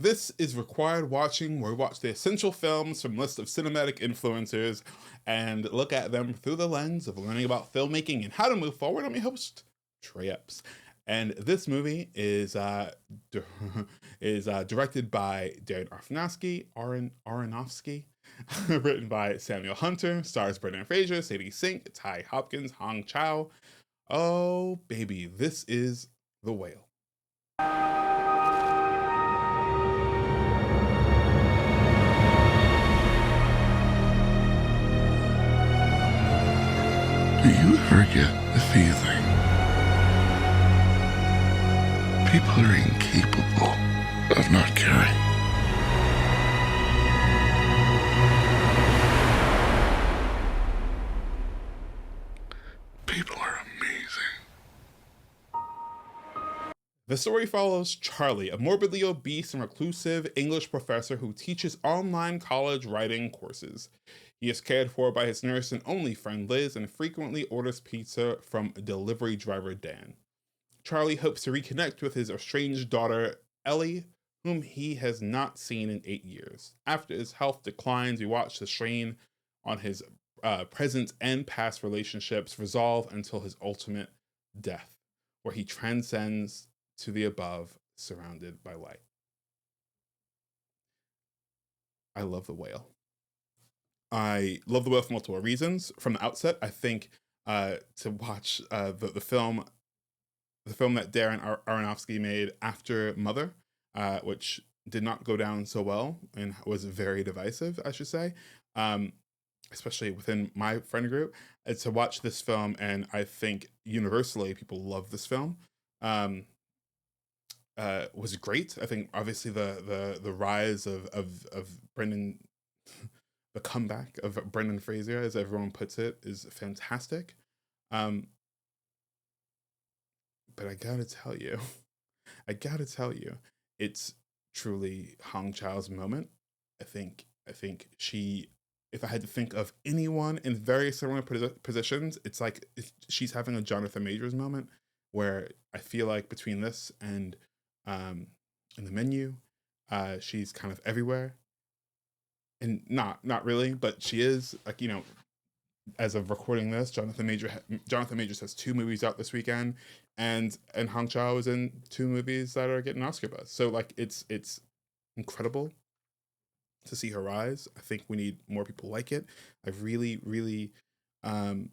This is required watching, where we watch the essential films from lists of cinematic influencers and look at them through the lens of learning about filmmaking and how to move forward. I'm your host, Trey Epps. And this movie is directed by Darren Aronofsky, written by Samuel Hunter, stars Brendan Fraser, Sadie Sink, Ty Hopkins, Hong Chow. Oh, baby, this is The Whale. Do you ever get the feeling people are incapable of not caring? People are amazing. The story follows Charlie, a morbidly obese and reclusive English professor who teaches online college writing courses. He is cared for by his nurse and only friend Liz and frequently orders pizza from delivery driver Dan. Charlie hopes to reconnect with his estranged daughter Ellie, whom he has not seen in 8 years. After his health declines, we watch the strain on his present and past relationships resolve until his ultimate death, where he transcends to the above, surrounded by light. I love The Whale. I love The Whale for multiple reasons. From the outset, I think to watch the film that Darren Aronofsky made after Mother, which did not go down so well and was very divisive, I should say, especially within my friend group. And to watch this film, and I think universally people love this film, was great. I think obviously the rise of Brendan, the comeback of Brendan Fraser, as everyone puts it, is fantastic. Um, but I gotta tell you, it's truly Hong Chau's moment. I think she. If I had to think of anyone in very similar positions, it's like she's having a Jonathan Majors moment, where I feel like between this um, and the menu, she's kind of everywhere, and not really, but she is, like, as of recording this, Jonathan Majors has two movies out this weekend, and Hong Chau is in two movies that are getting Oscar buzz. So like it's incredible to see her rise. I think we need more people like it. I really um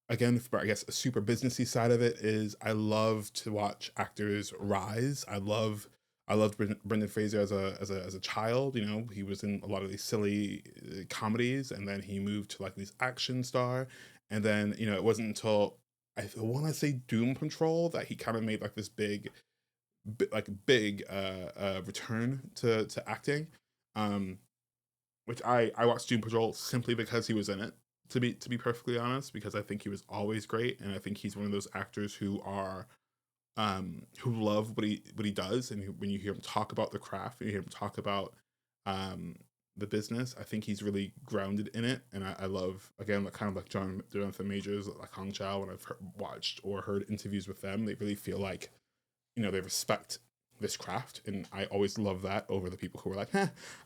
again, for, I guess, a super businessy side of it is I love to watch actors rise. I loved Brendan Fraser as a child. He was in a lot of these silly comedies, and then he moved to like these action star, and then it wasn't until I want to say Doom Patrol that he kind of made like this big return to acting. Um, which I watched Doom Patrol simply because he was in it. To be perfectly honest, because I think he was always great, and I think he's one of those actors who love what he does, and when you hear him talk about the craft, and you hear him talk about um, the business, I think he's really grounded in it, and I love, again, like kind of like Jonathan Majors, like Hong Chau. When I've watched or heard interviews with them, they really feel like they respect this craft, and I always love that over the people who are like,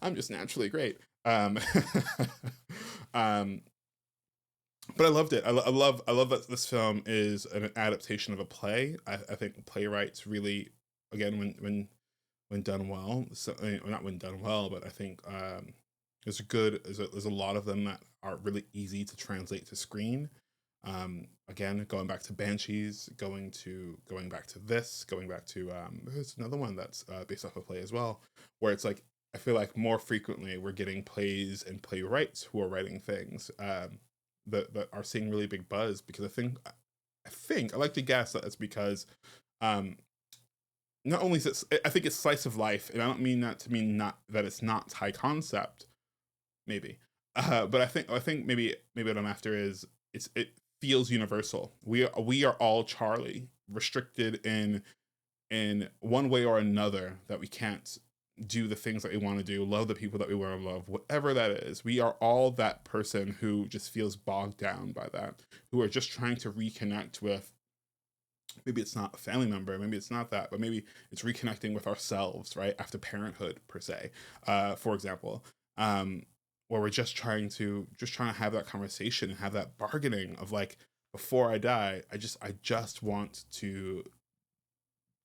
I'm just naturally great. Um, but I loved it. I love that this film is an adaptation of a play. I think playwrights really, again, when done well, so, not when done well, but I think there's a lot of them that are really easy to translate to screen. Again, going back to Banshees, going back to this, going back to there's another one that's based off a play as well, where it's like I feel like more frequently we're getting plays and playwrights who are writing things that are seeing really big buzz, because I like to guess that it's because um not only is it, I think it's slice of life, and I don't mean that to mean not that it's not high concept, maybe, but I think maybe what I'm after is it feels universal. We are all Charlie, restricted in one way or another, that we can't do the things that we want to do, love the people that we want to love, whatever that is. We are all that person who just feels bogged down by that, who are just trying to reconnect with maybe it's not a family member, maybe it's not that, but maybe it's reconnecting with ourselves, right? After parenthood, per se, for example, um, where we're just trying to have that conversation and have that bargaining of like, before I die, I just want to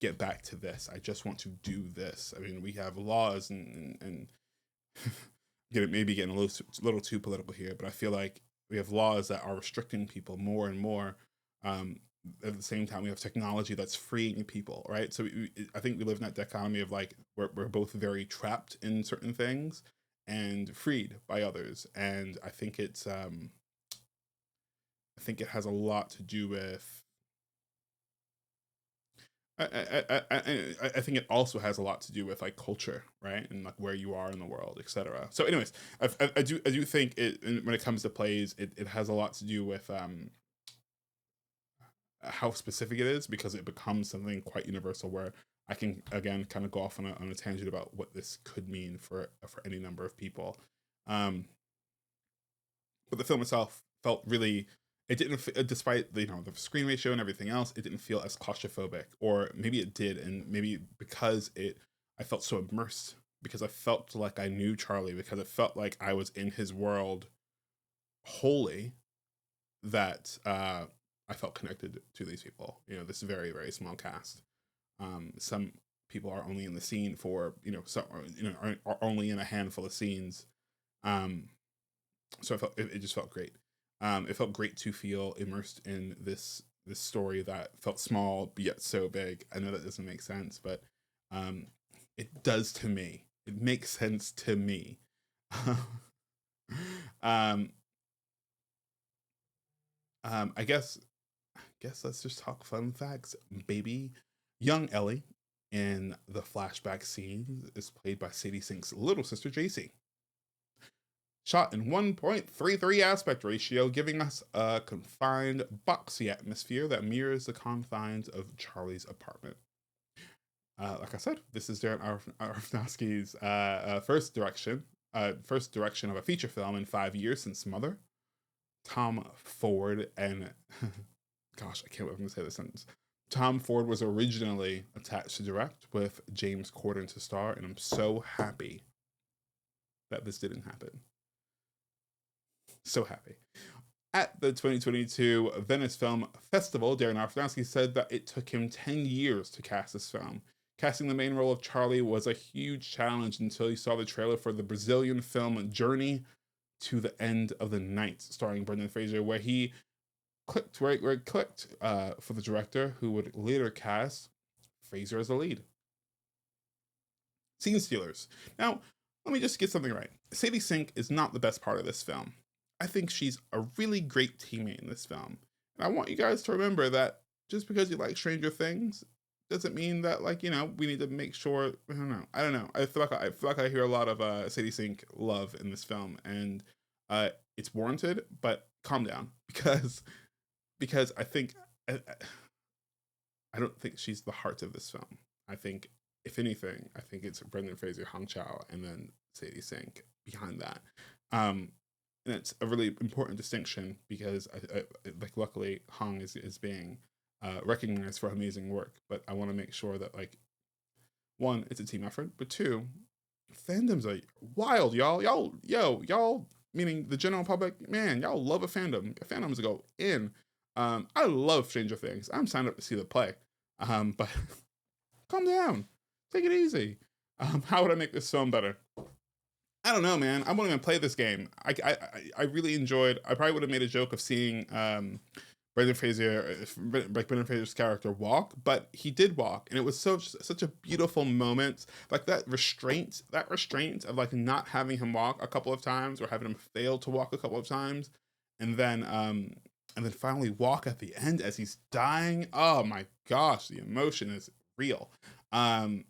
get back to this. I just want to do this. I mean, we have laws and getting a little too political here, but I feel like we have laws that are restricting people more and more. Um, at the same time, we have technology that's freeing people, right? So I think we live in that dichotomy of like we're both very trapped in certain things and freed by others, and I think it has a lot to do with. I think it also has a lot to do with like culture, right, and like where you are in the world, etc. So, anyways, I do think when it comes to plays, it has a lot to do with how specific it is, because it becomes something quite universal where I can again kind of go off on a tangent about what this could mean for any number of people. Um, but the film itself felt really, it didn't despite the the screen ratio and everything else, it didn't feel as claustrophobic, or maybe it did, and maybe because it I felt so immersed, because I felt like I knew Charlie, because it felt like I was in his world wholly, that I felt connected to these people, this very, very small cast. Some people are only in the scene for, some are only in a handful of scenes. um so it just felt great. It felt great to feel immersed in this story that felt small but yet so big. I know that doesn't make sense, but um, it does to me. It makes sense to me. um, I guess let's just talk fun facts, baby. Young Ellie in the flashback scene is played by Sadie Sink's little sister JC. Shot in 1.33 aspect ratio, giving us a confined, boxy atmosphere that mirrors the confines of Charlie's apartment. Like I said, this is Darren Aronofsky's first direction of a feature film in 5 years since Mother. Tom Ford and gosh, I can't wait to say this sentence. Tom Ford was originally attached to direct, with James Corden to star, and I'm so happy that this didn't happen. So happy. At the 2022 Venice Film Festival, Darren Aronofsky said that it took him 10 years to cast this film. Casting the main role of Charlie was a huge challenge until he saw the trailer for the Brazilian film Journey to the End of the Night, starring Brendan Fraser, where he clicked, where it clicked for the director, who would later cast Fraser as the lead. Scene stealers. Now, let me just get something right. Sadie Sink is not the best part of this film. I think she's a really great teammate in this film. And I want you guys to remember that just because you like Stranger Things doesn't mean that, like, we need to make sure. I don't know. I feel like I hear a lot of Sadie Sink love in this film, and it's warranted. But calm down, because I don't think she's the heart of this film. I think, if anything, I think it's Brendan Fraser, Hong Chow, and then Sadie Sink behind that. And it's a really important distinction, because like, luckily Hong is being recognized for amazing work, but I want to make sure that, like, one, it's a team effort, but two, fandoms are wild, y'all, meaning the general public, man, y'all love a fandom. Fandoms go in. I love Stranger Things. I'm signed up to see the play. But calm down, take it easy. How would I make this film better? I don't know, man. I won't even play this game. I really enjoyed. I probably would have made a joke of seeing Brendan Fraser's character walk, but he did walk, and it was such a beautiful moment. Like that restraint of like not having him walk a couple of times, or having him fail to walk a couple of times, and then finally walk at the end as he's dying. Oh my gosh, the emotion is real. I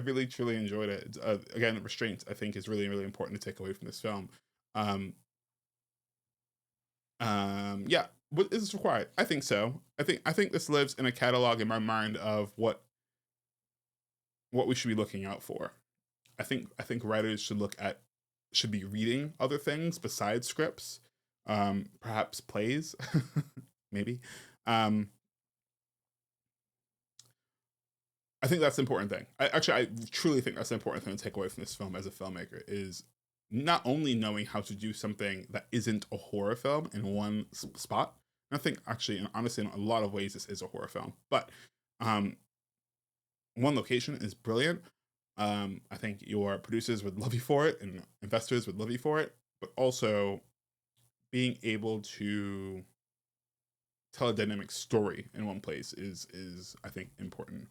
really truly enjoyed it. Again, restraint, I think, is really, really important to take away from this film. Um, yeah, what is this required? I think so. I think this lives in a catalog in my mind of what we should be looking out for. I think writers should be reading other things besides scripts, perhaps plays, maybe. Um, I think that's the important thing. I truly think that's the important thing to take away from this film as a filmmaker is not only knowing how to do something that isn't a horror film in one spot. And I think actually, and honestly, in a lot of ways, this is a horror film. But one location is brilliant. I think your producers would love you for it, and investors would love you for it. But also, being able to tell a dynamic story in one place is I think important.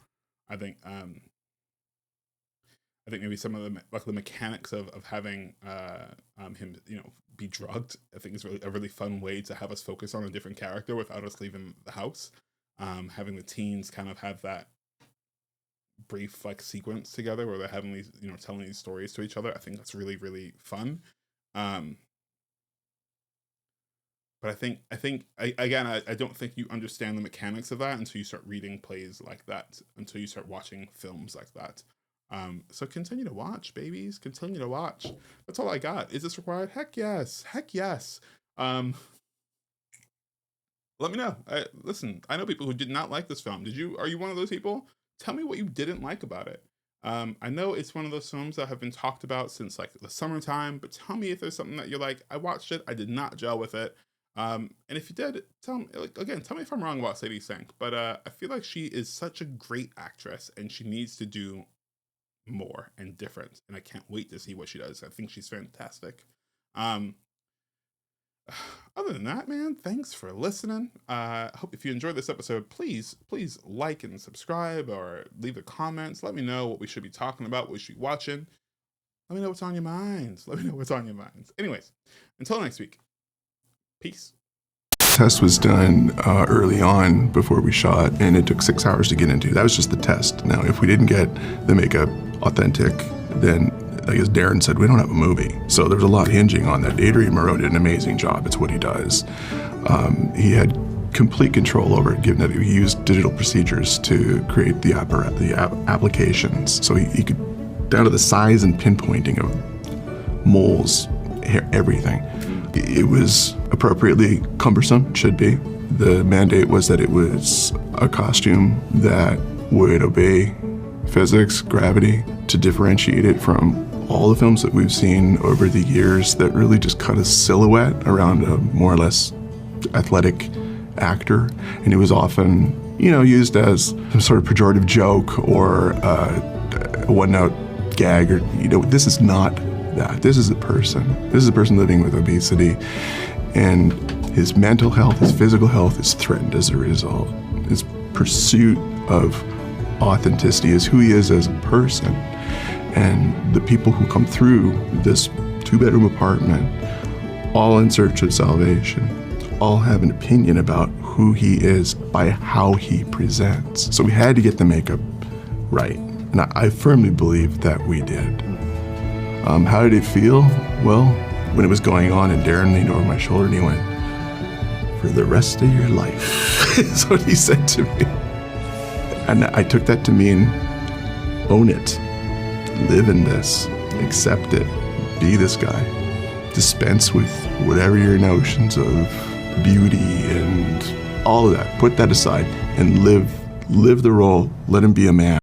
I think maybe some of the mechanics of having him be drugged, I think is really a really fun way to have us focus on a different character without us leaving the house. Having the teens kind of have that brief like sequence together where they're having these telling these stories to each other. I think that's really, really fun. But I don't think you understand the mechanics of that until you start reading plays like that, until you start watching films like that. So continue to watch, babies. Continue to watch. That's all I got. Is this required? Heck yes. Heck yes. Let me know. Listen, I know people who did not like this film. Are you one of those people? Tell me what you didn't like about it. I know it's one of those films that have been talked about since like the summertime, but tell me if there's something that you're like, I watched it, I did not gel with it. And if you did, tell me if I'm wrong about Sadie Sink, but I feel like she is such a great actress and she needs to do more and different, and I can't wait to see what she does. I think she's fantastic. Other than that, man, thanks for listening. I hope if you enjoyed this episode, please like and subscribe or leave the comments. Let me know what we should be talking about, what we should be watching. Let me know what's on your minds. Anyways, until next week, peace. Test was done early on before we shot, and it took 6 hours to get into. That was just the test. Now, if we didn't get the makeup authentic, then I guess Darren said, we don't have a movie. So there was a lot hinging on that. Adrian Moreau did an amazing job. It's what he does. He had complete control over it, given that he used digital procedures to create the applications. So he could, down to the size and pinpointing of moles, everything. It was appropriately cumbersome, should be. The mandate was that it was a costume that would obey physics, gravity, to differentiate it from all the films that we've seen over the years that really just cut a silhouette around a more or less athletic actor. And it was often, used as some sort of pejorative joke or a one-note gag, or, this is not that. This is a person. This is a person living with obesity, and his mental health, his physical health is threatened as a result. His pursuit of authenticity is who he is as a person. And the people who come through this 2-bedroom apartment, all in search of salvation, all have an opinion about who he is by how he presents. So we had to get the makeup right. And I firmly believe that we did. How did it feel? Well, when it was going on and Darren leaned over my shoulder and he went, "For the rest of your life," is what he said to me. And I took that to mean, own it, live in this, accept it, be this guy. Dispense with whatever your notions of beauty and all of that. Put that aside and live the role. Let him be a man.